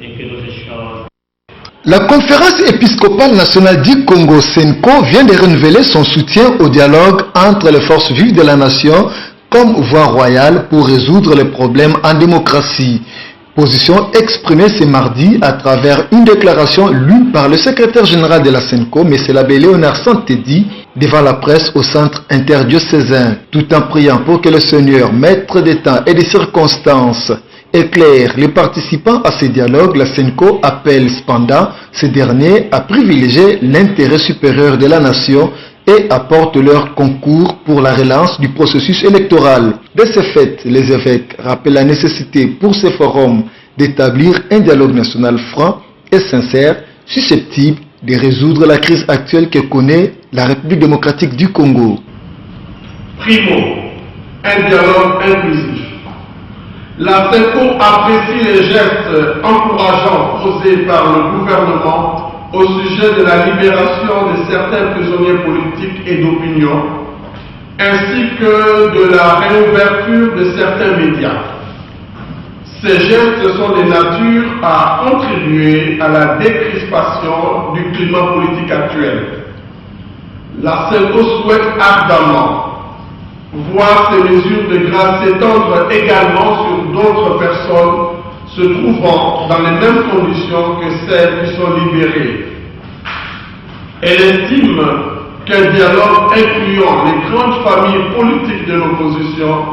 et que nos échanges. La conférence épiscopale nationale du Congo, SENCO, vient de renouveler son soutien au dialogue entre les forces vives de la nation comme voie royale pour résoudre les problèmes en démocratie. Position exprimée ce mardi à travers une déclaration lue par le secrétaire général de la SENCO, M. l'abbé Léonard Santedi, devant la presse au centre interdiocésain, tout en priant pour que le Seigneur, maître des temps et des circonstances, éclaire les participants à ces dialogues. La SENCO appelle cependant ces derniers à privilégier l'intérêt supérieur de la nation et apportent leur concours pour la relance du processus électoral. De ce fait, les évêques rappellent la nécessité pour ces forums d'établir un dialogue national franc et sincère, susceptible de résoudre la crise actuelle que connaît la République démocratique du Congo. Primo, un dialogue inclusif. La SENCO apprécie les gestes encourageants posés par le gouvernement au sujet de la libération de certains prisonniers politiques et d'opinion, ainsi que de la réouverture de certains médias. Ces gestes sont de nature à contribuer à la décrispation du climat politique actuel. La SENCO souhaite ardemment voir ces mesures de grâce s'étendre également sur d'autres personnes se trouvant dans les mêmes conditions que celles qui sont libérées. Elle estime qu'un dialogue incluant les grandes familles politiques de l'opposition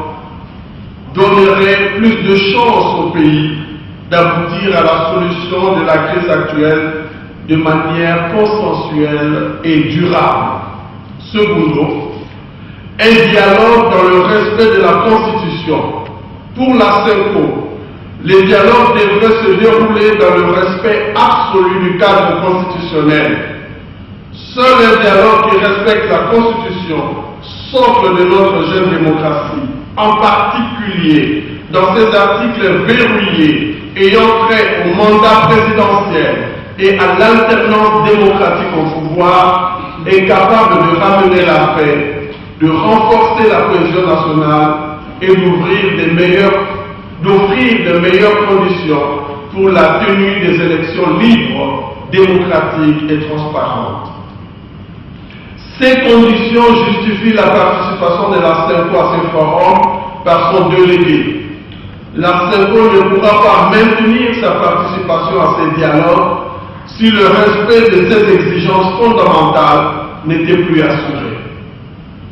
donnerait plus de chances au pays d'aboutir à la solution de la crise actuelle de manière consensuelle et durable. Secondo, un dialogue dans le respect de la Constitution. Pour la SENCO, les dialogues devraient se dérouler dans le respect absolu du cadre constitutionnel. Seul un dialogue qui respecte la Constitution, socle de notre jeune démocratie, en particulier dans ses articles verrouillés ayant trait au mandat présidentiel et à l'alternance démocratique au pouvoir, est capable de ramener la paix, de renforcer la cohésion nationale et d'offrir de meilleures conditions pour la tenue des élections libres, démocratiques et transparentes. Ces conditions justifient la participation de la SENCO à ces forums par son délégué. La SENCO ne pourra pas maintenir sa participation à ces dialogues si le respect de ces exigences fondamentales n'était plus assuré.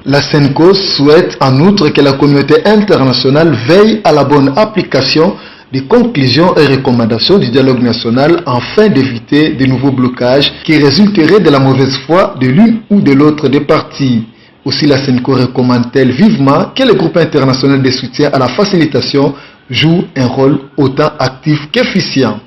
La SENCO souhaite en outre que la communauté internationale veille à la bonne application des conclusions et recommandations du dialogue national afin d'éviter de nouveaux blocages qui résulteraient de la mauvaise foi de l'une ou de l'autre des parties. Aussi, la SENCO recommande-t-elle vivement que le groupe international de soutien à la facilitation joue un rôle autant actif qu'efficient.